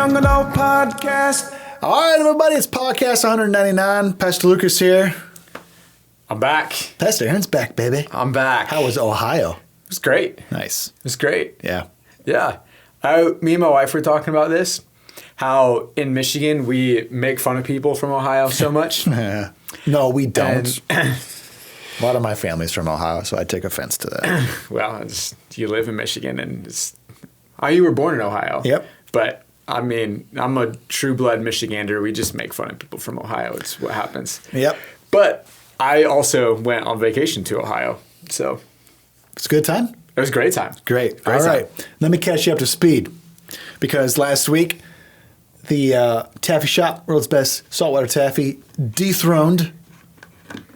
Young Adult Podcast. All right, everybody, it's podcast 199. Pastor Lucas here. I'm back. Pastor Aaron's back, baby. I'm back. How was Ohio? It was great. Nice. It was great. Yeah. Yeah. Me and my wife were talking about this, how in Michigan we make fun of people from Ohio so much. No, we don't. A lot of my family's from Ohio, so I take offense to that. Well, you live in Michigan and you were born in Ohio. Yep. But I mean, I'm a true blood Michigander. We just make fun of people from Ohio. It's what happens. Yep. But I also went on vacation to Ohio. So It's a good time? it was a great time. Great. Great All time. right. Let me catch you up to speed. Because last week, the taffy shop, world's best saltwater taffy, dethroned.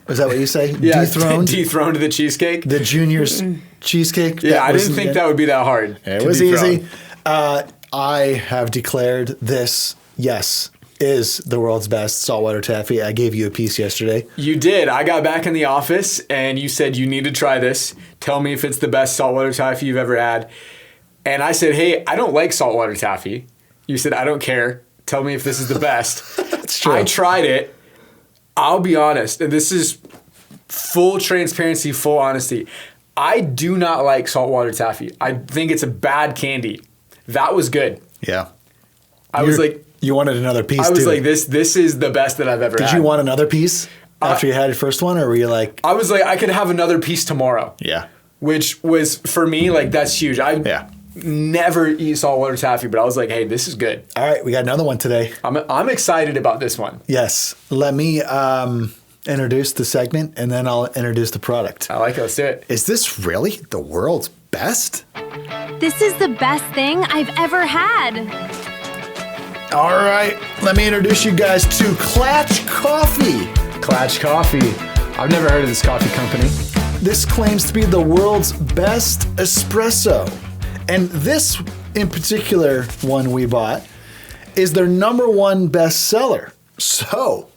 Is that what you say? Yeah, Dethroned dethroned the cheesecake. the junior's cheesecake. Yeah, I didn't think that would be that hard. It to was dethrone. easy. I have declared this, yes, is the world's best saltwater taffy. I gave you a piece yesterday. You did. I got back in the office and you said you need to try this. Tell me if it's the best saltwater taffy you've ever had. And I said, hey, I don't like saltwater taffy. You said, I don't care. Tell me if this is the best. That's true. I tried it. I'll be honest, and this is full transparency, full honesty. I do not like saltwater taffy. I think it's a bad candy. That was good. Yeah. I was like, you wanted another piece, I was too. like, this is the best that I've ever had. Did you want another piece after you had your first one, or were you like... I was like, I could have another piece tomorrow. Yeah. Which was, for me, like, that's huge. I never eat saltwater taffy, but I was like, hey, this is good. All right, we got another one today. I'm excited about this one. Yes. Let me introduce the segment, and then I'll introduce the product. I like it. Let's do it. Is this really the world's best? This is the best thing I've ever had. All right, let me introduce you guys to Clatch Coffee. Clatch Coffee. I've never heard of this coffee company. This claims to be the world's best espresso. And this in particular one we bought is their number one bestseller. So,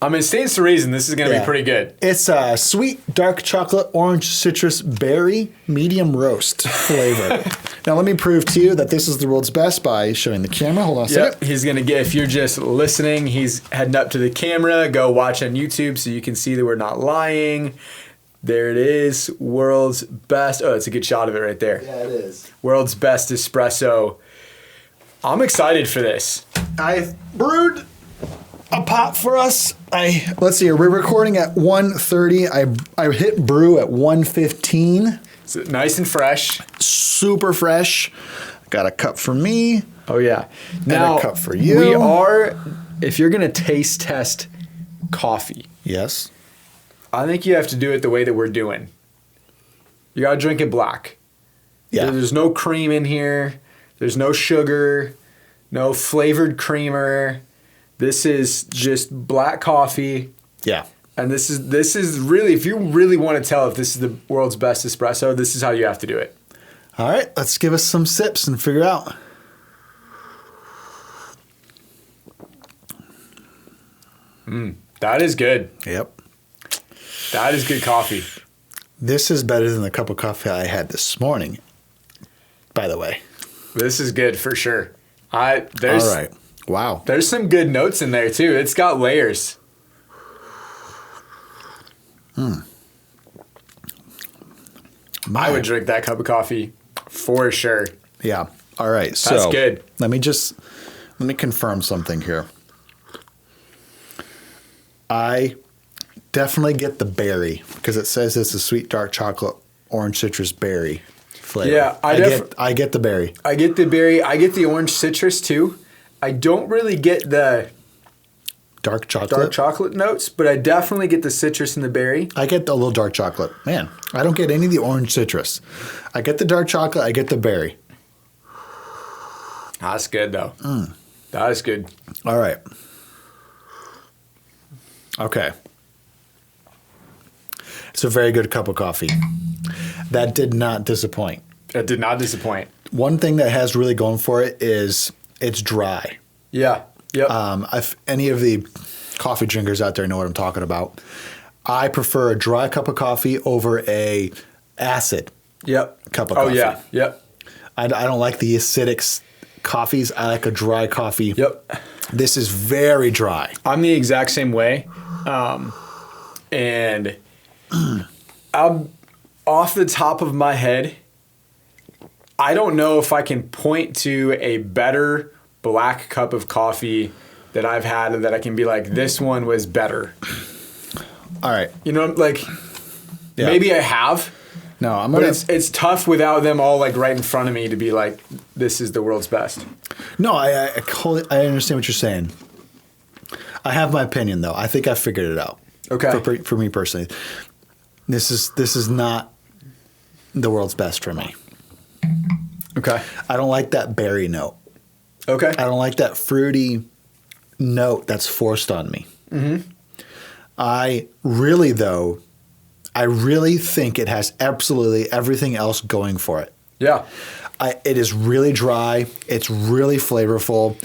I mean, stands to reason this is going to be pretty good. It's a sweet dark chocolate orange citrus berry medium roast flavor. Now let me prove to you that this is the world's best by showing the camera. Hold on a second. Yep, he's going to get, if you're just listening, he's heading up to the camera. Go watch on YouTube so you can see that we're not lying. There it is. World's best. Oh, it's a good shot of it right there. Yeah, it is. World's best espresso. I'm excited for this. I brewed a pot for us. Let's see, we're recording at 1:30. I hit brew at 1:15. It's nice and fresh. Super fresh. Got a cup for me. Oh, yeah. Now, a cup for you. We are, if you're going to taste test coffee, Yes. I think you have to do it the way that we're doing. You got to drink it black. Yeah. There's no cream in here. There's no sugar, no flavored creamer. This is just black coffee. Yeah. And this is really, if you really want to tell if this is the world's best espresso, this is how you have to do it. All right, let's give us some sips and figure it out. That is good. Yep. That is good coffee. This is better than the cup of coffee I had this morning, by the way. This is good for sure. All right. Wow. There's some good notes in there too. It's got layers. I would drink that cup of coffee for sure. Yeah. All right. So That's good. Let me confirm something here. I definitely get the berry because it says it's a sweet dark chocolate orange citrus berry flavor. Yeah, I get the berry. I get the berry. I get the orange citrus too. I don't really get the Dark chocolate. dark chocolate notes, but I definitely get the citrus and the berry. I get a little dark chocolate. Man, I don't get any of the orange citrus. I get the dark chocolate. I get the berry. That's good though. That is good. All right. Okay. It's a very good cup of coffee. That did not disappoint. It did not disappoint. One thing that has really going for it is it's dry. Yeah. Yep. If any of the coffee drinkers out there know what I'm talking about, I prefer a dry cup of coffee over a acid Yep. cup of Oh coffee. yeah. Yep. I don't like the acidic coffees, I like a dry coffee. Yep. This is very dry. I'm the exact same way. And I'm off the top of my head, I don't know if I can point to a better black cup of coffee that I've had that I can be like, this one was better. All right. You know, like, maybe I have. No, I'm But gonna. it's tough without them all like right in front of me to be like, this is the world's best. No, I understand what you're saying. I have my opinion though. I think I figured it out. Okay. For me personally, this is not the world's best for me. Okay. I don't like that berry note. Okay. I don't like that fruity note that's forced on me. Mm-hmm. I really think it has absolutely everything else going for it. Yeah. It is really dry. It's really flavorful.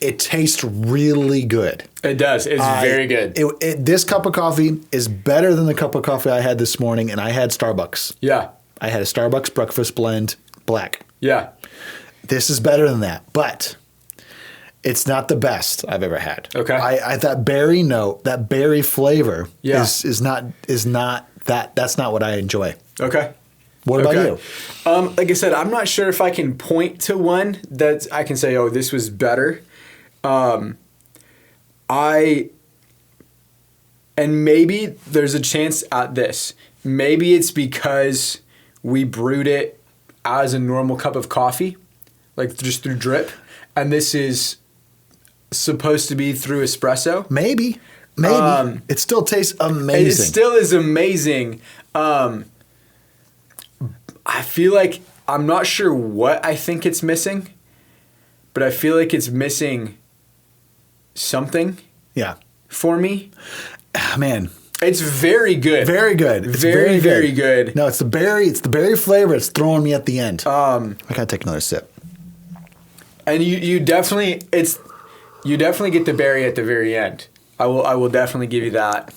It tastes really good. It does. It's very good. This cup of coffee is better than the cup of coffee I had this morning, and I had Starbucks. Yeah. I had a Starbucks breakfast blend black. Yeah. This is better than that, but it's not the best I've ever had. Okay. That berry note, that berry flavor Yeah. is not that's not what I enjoy. Okay. What about you? Like I said, I'm not sure if I can point to one that I can say, oh, this was better. And maybe there's a chance at this. Maybe it's because we brewed it as a normal cup of coffee, like just through drip. And this is supposed to be through espresso. Maybe. It still tastes amazing. It still is amazing. I feel like I'm not sure what I think it's missing, but I feel like it's missing something. Yeah. For me. Man. It's very good. Very good. It's very, very good. No, it's the berry flavor. It's throwing me at the end. I gotta take another sip. And you definitely get the berry at the very end. I will definitely give you that.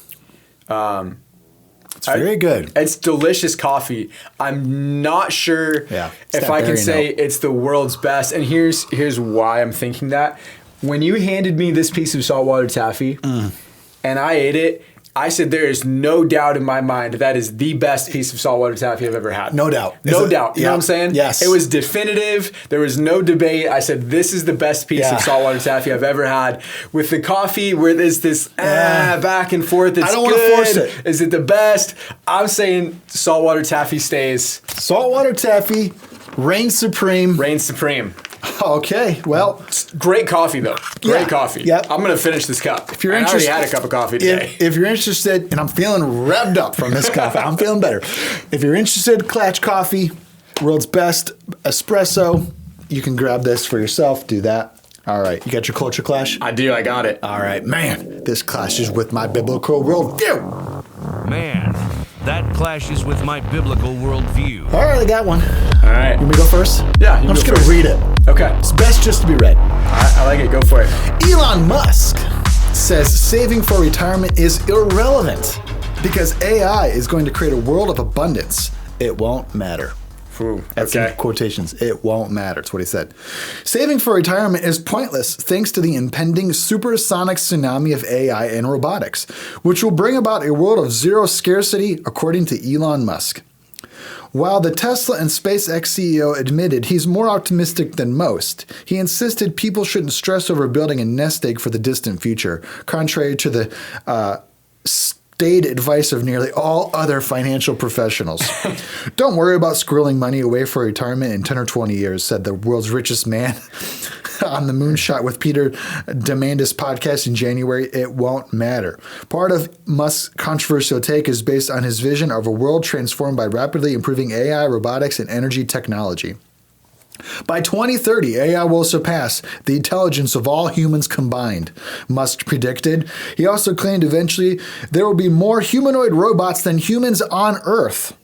It's very good. It's delicious coffee. I'm not sure if I can say it's the world's best. And here's why I'm thinking that. When you handed me this piece of saltwater taffy and I ate it, I said there is no doubt in my mind that is the best piece of saltwater taffy I've ever had. No doubt. No doubt. You know what I'm saying? Yes. It was definitive. There was no debate. I said this is the best piece of saltwater taffy I've ever had. With the coffee where there's this back and forth. It's I don't want to force it. Is it the best? I'm saying saltwater taffy stays. Saltwater taffy reigns supreme. Reigns supreme. Okay, well. Great coffee, though. Great coffee. Yep. I'm going to finish this cup. If you're I interested, already had a cup of coffee today. If you're interested, and I'm feeling revved up from this coffee, I'm feeling better. If you're interested, Klatch Coffee, world's best espresso. You can grab this for yourself. Do that. All right. You got your culture clash? I do. I got it. All right. Man, this clashes with my biblical worldview. Man, that clashes with my biblical worldview. All right. I got one. All right. You want me to go first? Yeah, I'm just going first. to read it. Okay. It's best just to be read. I like it. Go for it. Elon Musk says saving for retirement is irrelevant because AI is going to create a world of abundance. It won't matter. Ooh, That's in quotations. It won't matter. That's what he said. Saving for retirement is pointless thanks to the impending supersonic tsunami of AI and robotics, which will bring about a world of zero scarcity, according to Elon Musk. While the Tesla and SpaceX CEO admitted he's more optimistic than most, he insisted people shouldn't stress over building a nest egg for the distant future, contrary to the staid advice of nearly all other financial professionals. Don't worry about squirreling money away for retirement in 10 or 20 years, said the world's richest man on the Moonshot with Peter Diamandis podcast in January. It won't matter. Part of Musk's controversial take is based on his vision of a world transformed by rapidly improving AI, robotics, and energy technology. By 2030, AI will surpass the intelligence of all humans combined, Musk predicted. He also claimed eventually there will be more humanoid robots than humans on Earth.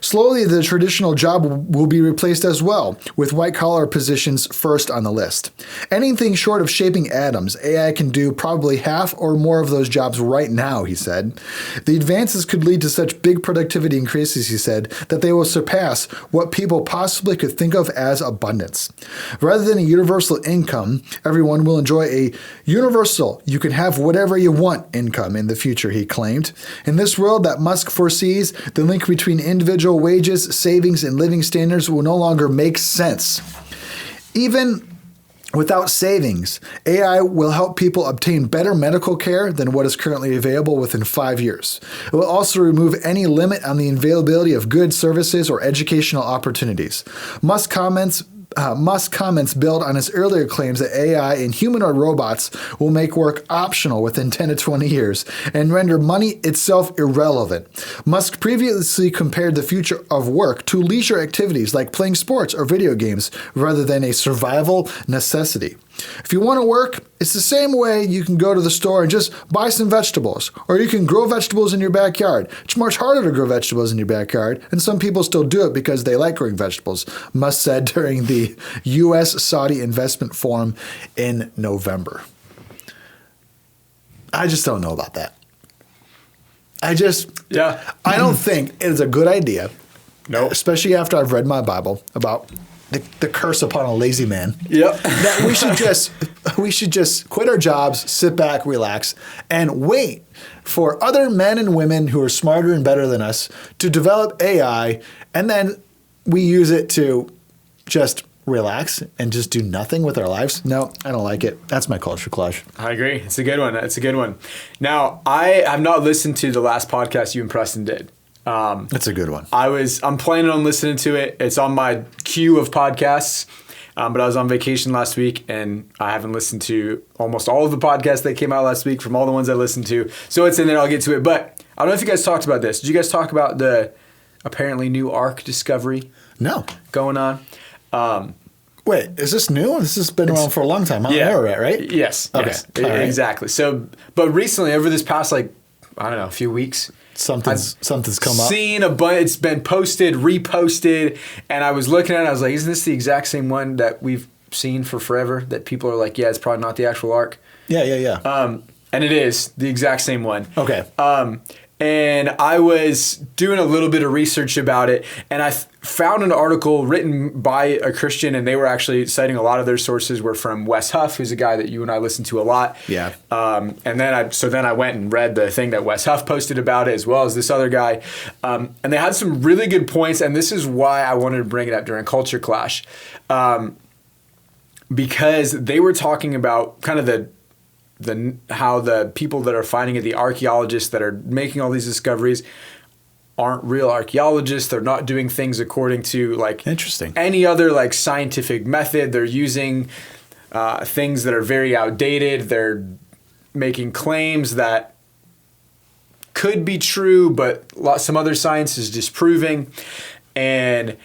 Slowly, the traditional job will be replaced as well, with white-collar positions first on the list. Anything short of shaping atoms, AI can do probably half or more of those jobs right now, he said. The advances could lead to such big productivity increases, he said, that they will surpass what people possibly could think of as abundance. Rather than a universal income, everyone will enjoy a universal, you can have whatever you want income in the future, he claimed. In this world that Musk foresees, the link between individual wages, savings, and living standards will no longer make sense. Even without savings, AI will help people obtain better medical care than what is currently available within 5 years. It will also remove any limit on the availability of goods, services, or educational opportunities. Musk comments build on his earlier claims that AI and humanoid robots will make work optional within 10 to 20 years and render money itself irrelevant. Musk previously compared the future of work to leisure activities like playing sports or video games rather than a survival necessity. If you want to work, it's the same way you can go to the store and just buy some vegetables, or you can grow vegetables in your backyard. It's much harder to grow vegetables in your backyard, and some people still do it because they like growing vegetables, Musk said during the U.S.-Saudi Investment Forum in November. I just don't know about that. I don't think it is a good idea, especially after I've read my Bible about the curse upon a lazy man. Yep. That we should just quit our jobs, sit back, relax, and wait for other men and women who are smarter and better than us to develop AI, and then we use it to just relax and just do nothing with our lives. No, I don't like it. That's my culture clash. I agree. It's a good one. It's a good one. Now, I have not listened to the last podcast you and Preston did. That's a good one. I'm planning on listening to it. It's on my queue of podcasts, but I was on vacation last week and I haven't listened to almost all of the podcasts that came out last week from all the ones I listened to. So it's in there. I'll get to it. But I don't know if you guys talked about this. Did you guys talk about the apparently new ark discovery? No. Going on? Wait, is this new? This has been around for a long time. Right? Yes. Okay. Yes. All right. Exactly. So, but recently, over this past, a few weeks, something's come up. Seen a bunch. It's been posted, reposted, and I was looking at it. I was like, "Isn't this the exact same one that we've seen for forever?" That people are like, "Yeah, it's probably not the actual ark." Yeah. And it is the exact same one. Okay. And I was doing a little bit of research about it, and I found an article written by a Christian, and they were actually citing a lot of their sources were from Wes Huff, who's a guy that you and I listen to a lot. Yeah. And then I went and read the thing that Wes Huff posted about it, as well as this other guy, and they had some really good points, and this is why I wanted to bring it up during Culture Clash, because they were talking about kind of how the people that are finding it, the archaeologists that are making all these discoveries, aren't real archaeologists. They're not doing things according to Interesting. any other scientific method. They're using things that are very outdated. They're making claims that could be true, but some other science is disproving. And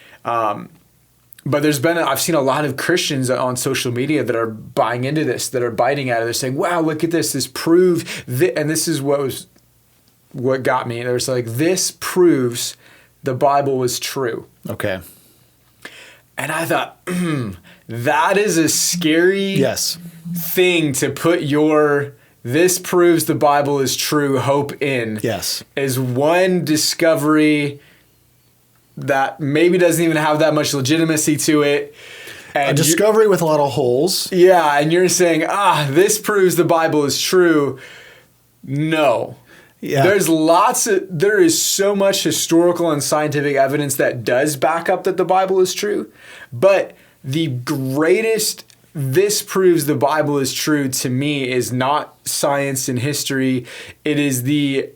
but I've seen a lot of Christians on social media that are buying into this, that are biting at it. They're saying, wow, look at this. This proved, and this is what got me. They were like, this proves the Bible was true. Okay. And I thought, that is a scary thing to put this proves the Bible is true hope in. Yes. Is one discovery that maybe doesn't even have that much legitimacy to it. And a discovery with a lot of holes. Yeah, and you're saying, this proves the Bible is true. No. Yeah. There is so much historical and scientific evidence that does back up that the Bible is true. But the greatest this proves the Bible is true to me is not science and history. It is the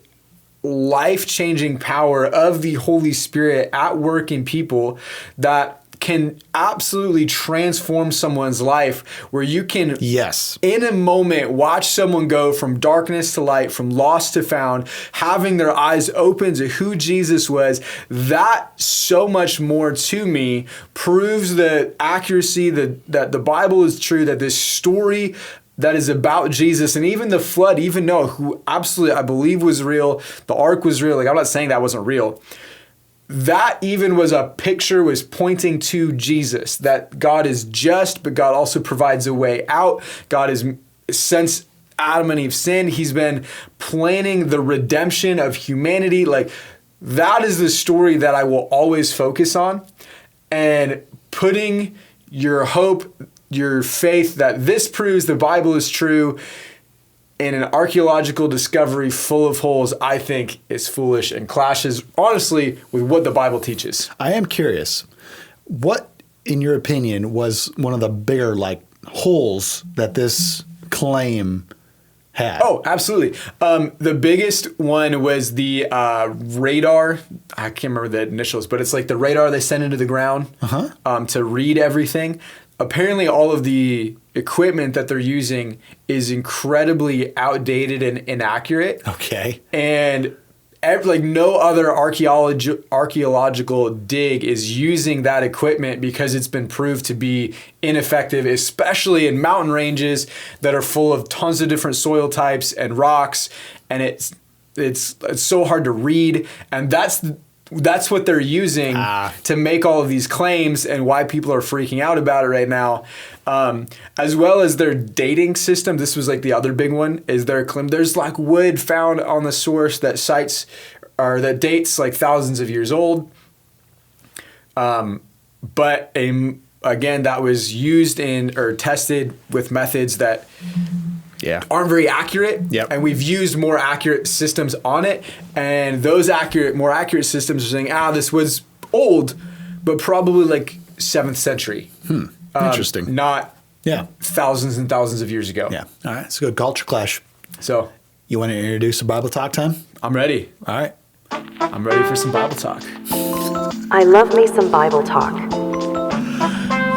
life-changing power of the Holy Spirit at work in people that can absolutely transform someone's life, where you can, in a moment, watch someone go from darkness to light, from lost to found, having their eyes open to who Jesus was. That so much more to me proves the accuracy that the Bible is true, that this story that is about Jesus, and even the flood, even Noah, who absolutely I believe was real, the ark was real. I'm not saying that wasn't real, that even was a picture, was pointing to Jesus, that God is just, but God also provides a way out. God is, since Adam and Eve sinned, he's been planning the redemption of humanity. Like, that is the story that I will always focus on, and putting your hope, your faith that this proves the Bible is true in an archaeological discovery full of holes, I think is foolish and clashes, honestly, with what the Bible teaches. I am curious. What, in your opinion, was one of the bigger, like, holes that this claim had? Oh, absolutely. The biggest one was the radar. I can't remember the initials, but it's like the radar they send into the ground to read everything. Apparently, all of the equipment that they're using is incredibly outdated and inaccurate. Okay. And like no other archaeological dig is using that equipment because it's been proved to be ineffective, especially in mountain ranges that are full of tons of different soil types and rocks, and it's so hard to read, and that's what they're using to make all of these claims, and why people are freaking out about it right now. As well as their dating system. This was like the other big one, is there's like wood found on the source that that dates like thousands of years old. But again, that was used or tested with methods that aren't very accurate. Yep. And we've used more accurate systems on it. And those more accurate systems are saying, this was old, but probably like 7th century. Interesting. Not thousands and thousands of years ago. Yeah. All right. It's a good culture clash. So you want to introduce a Bible talk time? I'm ready. All right. I'm ready for some Bible talk. I love me some Bible talk.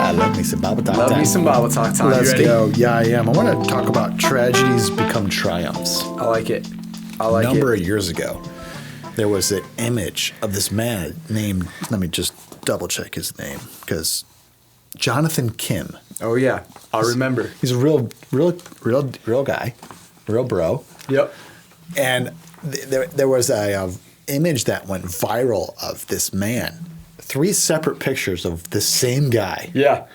I love me some Bible talk time. Love me some Bible talk time. Let's You ready? go. Yeah, I am. I want to talk about tragedies become triumphs. I like it. A number of years ago, there was an image of this man named, let me just double check his name, because Jonathan Kim. Oh, yeah. I remember. He's a real guy, real bro. Yep. And there was a image that went viral of this man. 3 separate pictures of the same guy. Yeah.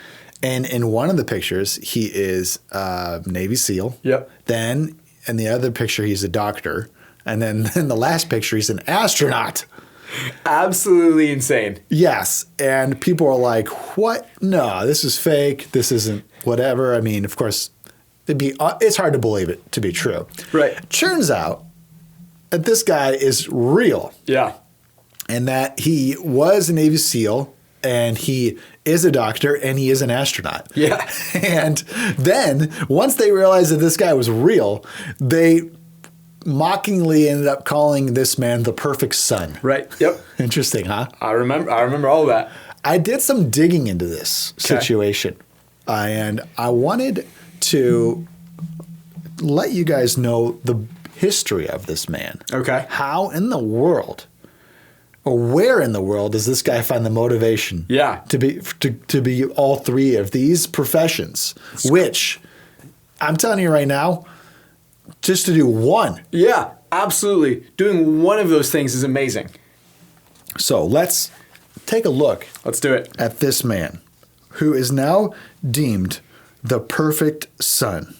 And in one of the pictures, he is a Navy SEAL. Yep. Then in the other picture, he's a doctor. And then in the last picture, he's an astronaut. Absolutely insane. Yes. And people are like, what? No, this is fake. This isn't whatever. I mean, of course, it's hard to believe it to be true. Right. Turns out that this guy is real. Yeah. And that he was a Navy SEAL, and he is a doctor, and he is an astronaut. Yeah. And then once they realized that this guy was real, they mockingly ended up calling this man the perfect son. Right. Yep. Interesting, huh? I remember all of that. I did some digging into this situation, and I wanted to let you guys know the history of this man. Okay. How in the world, or where in the world, does this guy find the motivation to be all 3 of these professions, which I'm telling you right now, just to do one. Yeah, absolutely. Doing one of those things is amazing. So let's take a look. Let's do it. At this man who is now deemed the perfect son.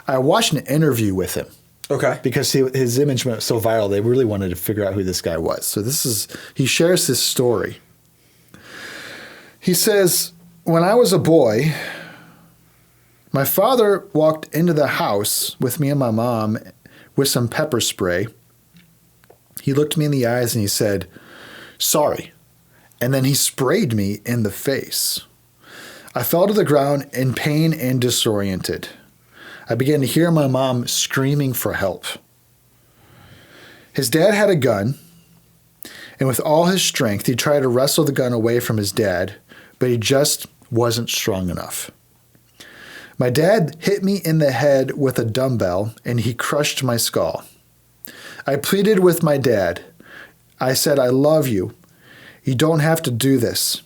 I watched an interview with him. Okay. Because his image went so viral, they really wanted to figure out who this guy was. So he shares his story. He says, when I was a boy, my father walked into the house with me and my mom with some pepper spray. He looked me in the eyes and he said, sorry. And then he sprayed me in the face. I fell to the ground in pain and disoriented. I began to hear my mom screaming for help. His dad had a gun, and with all his strength, he tried to wrestle the gun away from his dad, but he just wasn't strong enough. My dad hit me in the head with a dumbbell, and he crushed my skull. I pleaded with my dad. I said, I love you. You don't have to do this.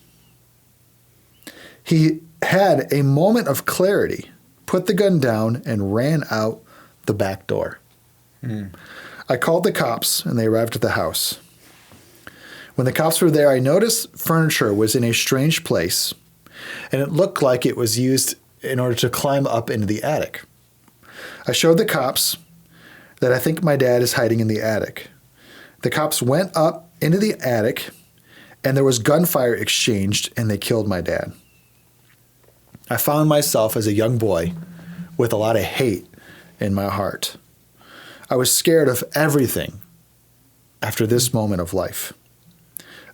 He had a moment of clarity, put the gun down, and ran out the back door. I called the cops, and they arrived at the house. When the cops were there, I noticed furniture was in a strange place, and it looked like it was used in order to climb up into the attic. I showed the cops that I think my dad is hiding in the attic. The cops went up into the attic, and there was gunfire exchanged, and they killed my dad. I found myself as a young boy with a lot of hate in my heart. I was scared of everything after this moment of life.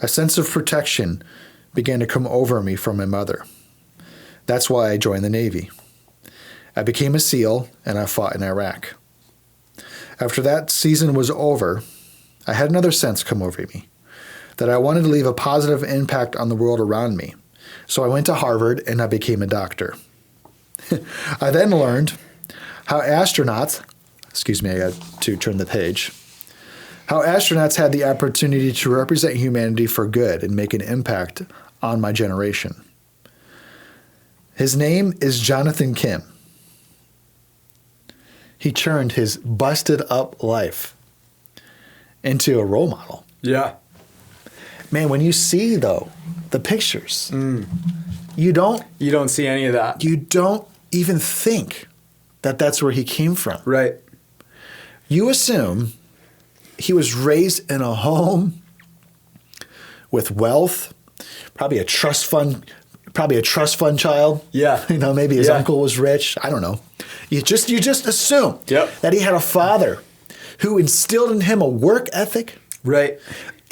A sense of protection began to come over me from my mother. That's why I joined the Navy. I became a SEAL, and I fought in Iraq. After that season was over, I had another sense come over me, that I wanted to leave a positive impact on the world around me. So I went to Harvard, and I became a doctor. I then learned how astronauts, I got to turn the page, how astronauts had the opportunity to represent humanity for good and make an impact on my generation. His name is Jonathan Kim. He turned his busted up life into a role model. Yeah. Man, when you see, though, the pictures, you don't see any of that. You don't even think that that's where he came from. Right. You assume he was raised in a home with wealth, probably a trust fund child. Yeah. Maybe his uncle was rich. I don't know. You just assume that he had a father who instilled in him a work ethic. Right.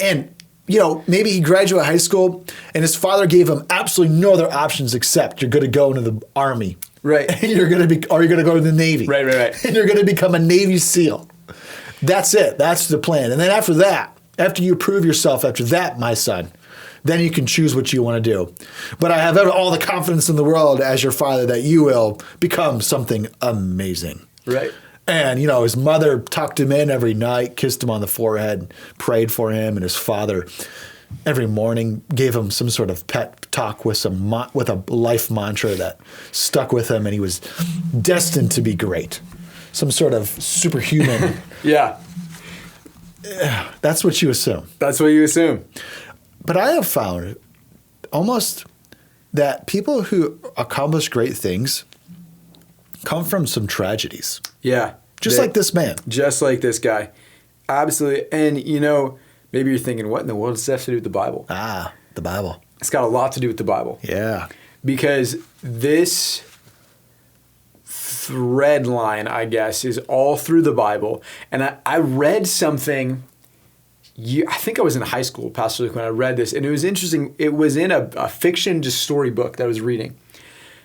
And maybe he graduated high school and his father gave him absolutely no other options except you're going to go into the Army. Right. And you're going to go to the Navy. Right. And you're going to become a Navy SEAL. That's it. That's the plan. And then after you prove yourself after that, my son, then you can choose what you want to do. But I have all the confidence in the world as your father that you will become something amazing. Right. And, his mother tucked him in every night, kissed him on the forehead, prayed for him. And his father every morning gave him some sort of pep talk with a life mantra that stuck with him. And he was destined to be great. Some sort of superhuman. Yeah. That's what you assume. That's what you assume. But I have found almost that people who accomplish great things come from some tragedies. Yeah. Just like this man. Just like this guy. Absolutely. And, maybe you're thinking, what in the world does that have to do with the Bible? The Bible. It's got a lot to do with the Bible. Yeah. Because this thread line, I guess, is all through the Bible. And I read something, I think I was in high school, Pastor Luke, when I read this. And it was interesting. It was in a fiction just story book that I was reading.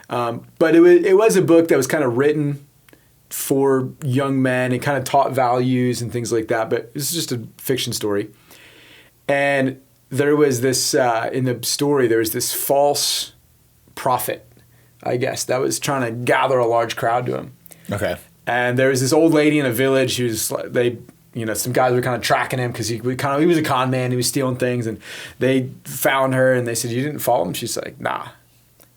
But it was a book that was kind of written for young men and kind of taught values and things like that. But it's just a fiction story. And there was this, in the story, there was this false prophet, I guess, that was trying to gather a large crowd to him. Okay. And there was this old lady in a village who's some guys were kind of tracking him because he was a con man. He was stealing things, and they found her and they said, "You didn't follow him?" She's like, "Nah." And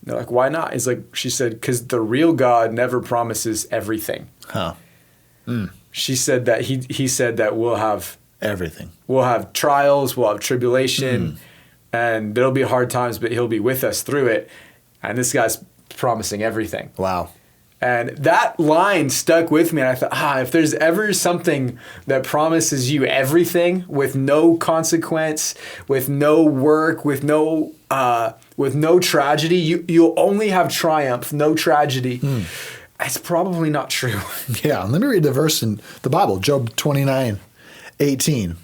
they're like, "Why not?" She said, "Because the real God never promises everything." Huh. She said that he said that we'll have everything. We'll have trials, we'll have tribulation, and there'll be hard times, but he'll be with us through it. And this guy's promising everything. Wow. And that line stuck with me. And I thought, if there's ever something that promises you everything with no consequence, with no work, with no tragedy, you'll only have triumph, no tragedy. It's probably not true. Yeah. Let me read the verse in the Bible, Job 29:18.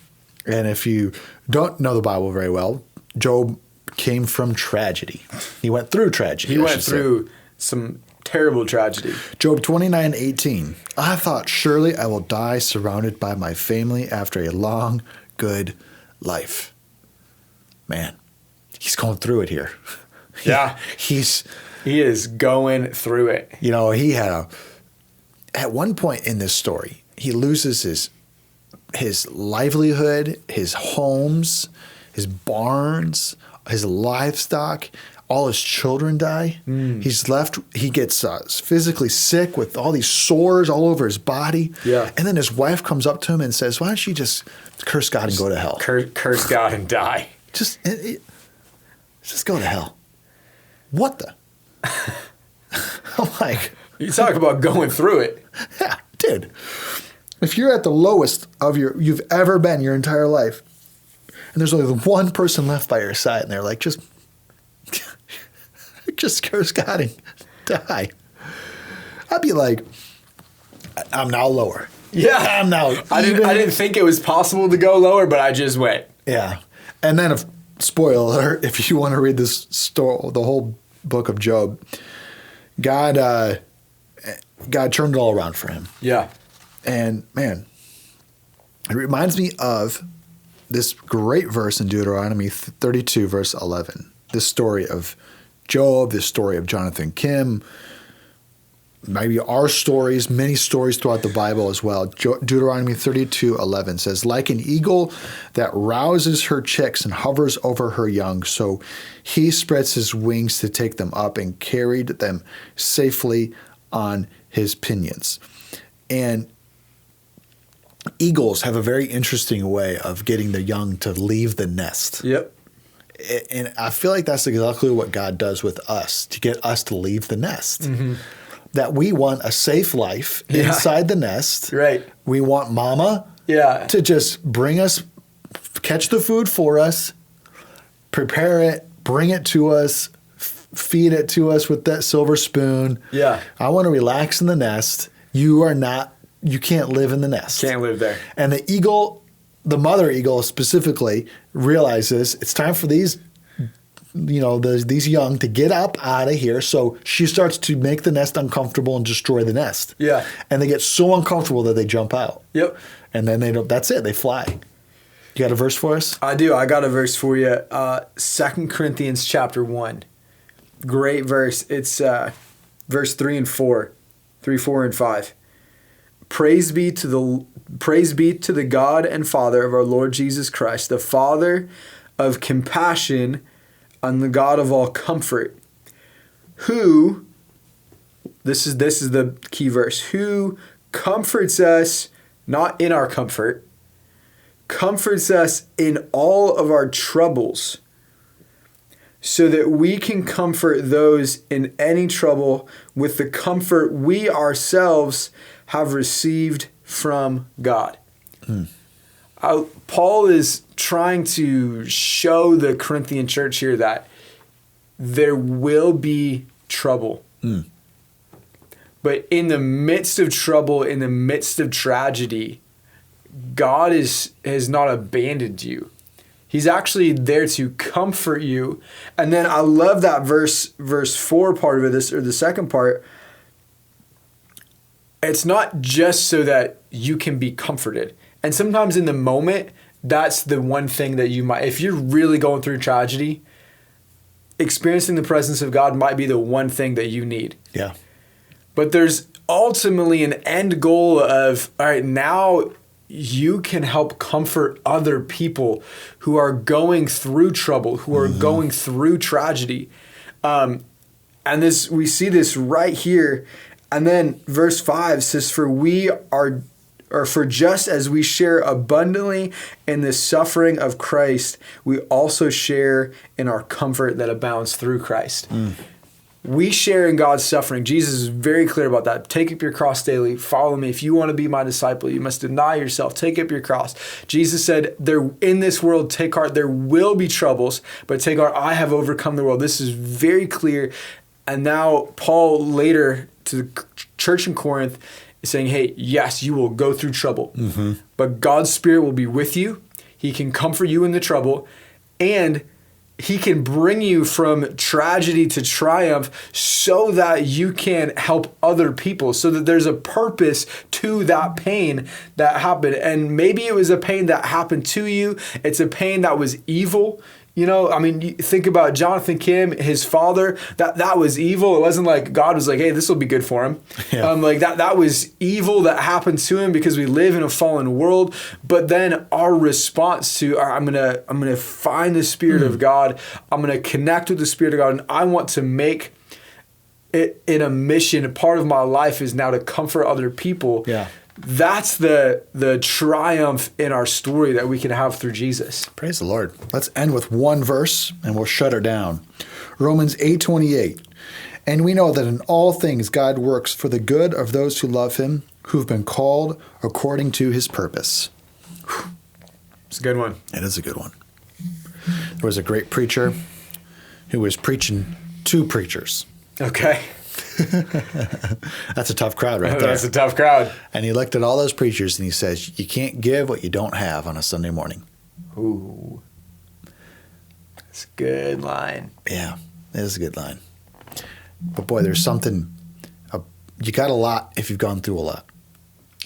And if you don't know the Bible very well, Job came from tragedy. He went through tragedy. He went through some terrible tragedy. Job 29:18. I thought, surely I will die surrounded by my family after a long, good life. Man, he's going through it here. Yeah. He is going through it. He had at one point in this story, he loses his livelihood, his homes, his barns, his livestock. All his children die. He's left. He gets physically sick with all these sores all over his body. Yeah. And then his wife comes up to him and says, "Why don't you just curse God and go to hell?" Curse God and die. Just go to hell. What the? I'm like, You talk about going through it. yeah, dude. If you're at the lowest of you've ever been your entire life, and there's only one person left by your side, and they're like, just curse God and die. I'd be like, I'm now lower. Yeah, I'm now. I didn't think it was possible to go lower, but I just went. Yeah, and then spoiler alert: if you want to read this story, the whole book of Job, God turned it all around for him. Yeah. And man, it reminds me of this great verse in Deuteronomy 32, verse 11. This story of Job, this story of Jonathan Kim, maybe our stories, many stories throughout the Bible as well. Deuteronomy 32:11 says, like an eagle that rouses her chicks and hovers over her young, so he spreads his wings to take them up and carried them safely on his pinions. And eagles have a very interesting way of getting their young to leave the nest. Yep. And I feel like that's exactly what God does with us, to get us to leave the nest. Mm-hmm. That we want a safe life inside the nest. Right. We want mama to just bring us, catch the food for us, prepare it, bring it to us, feed it to us with that silver spoon. Yeah. I want to relax in the nest. You can't live in the nest. Can't live there. And the eagle, the mother eagle specifically, realizes it's time for these young to get up out of here. So she starts to make the nest uncomfortable and destroy the nest. Yeah. And they get so uncomfortable that they jump out. Yep. And then that's it. They fly. You got a verse for us? I do. I got a verse for you. 2 Corinthians chapter 1. Great verse. It's verse 3 and 4. 3, 4, and 5. Praise be to the God and Father of our Lord Jesus Christ, the Father of compassion and the God of all comfort, who, this is the key verse, who comforts us not in our comfort, comforts us in all of our troubles, so that we can comfort those in any trouble with the comfort we ourselves have received from God. Paul is trying to show the Corinthian church here that there will be trouble. But in the midst of trouble, in the midst of tragedy, God has not abandoned you. He's actually there to comfort you. And then I love that verse 4 part of it, or the second part. It's not just so that you can be comforted. And sometimes in the moment, that's the one thing that you might, if you're really going through tragedy, experiencing the presence of God might be the one thing that you need. Yeah. But there's ultimately an end goal of, all right, now you can help comfort other people who are going through trouble, who are going through tragedy. And we see this right here. And then verse 5 says, for just as we share abundantly in the suffering of Christ, we also share in our comfort that abounds through Christ. We share in God's suffering. Jesus is very clear about that. Take up your cross daily. Follow me. If you want to be my disciple, you must deny yourself. Take up your cross. Jesus said, in this world, take heart. There will be troubles, but take heart. I have overcome the world. This is very clear. And now Paul later to the church in Corinth is saying, hey, yes, you will go through trouble, but God's Spirit will be with you. He can comfort you in the trouble, and He can bring you from tragedy to triumph so that you can help other people, so that there's a purpose to that pain that happened. And maybe it was a pain that happened to you. It's a pain that was evil. You know, I mean, you think about Jonathan Kim, his father, that was evil. It wasn't like God was like, hey, this will be good for him. Yeah. Like that was evil that happened to him because we live in a fallen world. But then our response to, I'm gonna find the Spirit of God. I'm gonna connect with the Spirit of God, and I want to make it in a mission. Part of my life is now to comfort other people. Yeah. That's the triumph in our story that we can have through Jesus. Praise the Lord. Let's end with one verse and we'll shut her down. Romans 8:28. And we know that in all things God works for the good of those who love him, who've been called according to his purpose. Whew. It's a good one. It is a good one. There was a great preacher who was preaching to preachers. Okay. That's a tough crowd right there. That's a tough crowd. And he looked at all those preachers and he says, you can't give what you don't have on a Sunday morning. Ooh. That's a good line. Yeah, it is a good line. But boy, there's something, you got a lot if you've gone through a lot.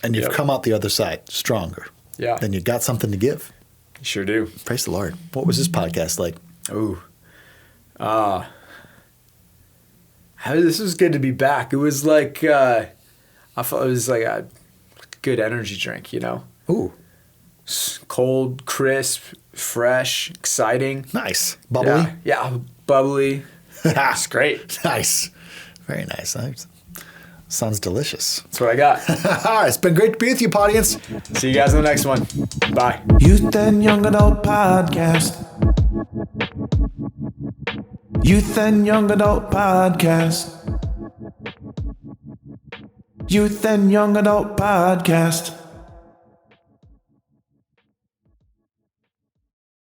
And you've come out the other side stronger. Yeah. Then you've got something to give. You sure do. Praise the Lord. What was this podcast like? Ooh. This was good to be back. It was like, I thought it was like a good energy drink, you know? Ooh. Cold, crisp, fresh, exciting. Nice. Bubbly? Yeah, bubbly. It's great. Nice. Very nice. Sounds delicious. That's what I got. All right. It's been great to be with you, audience. See you guys in the next one. Bye. Youth and Young Adult Podcast. Youth and Young Adult Podcast. Youth and Young Adult Podcast.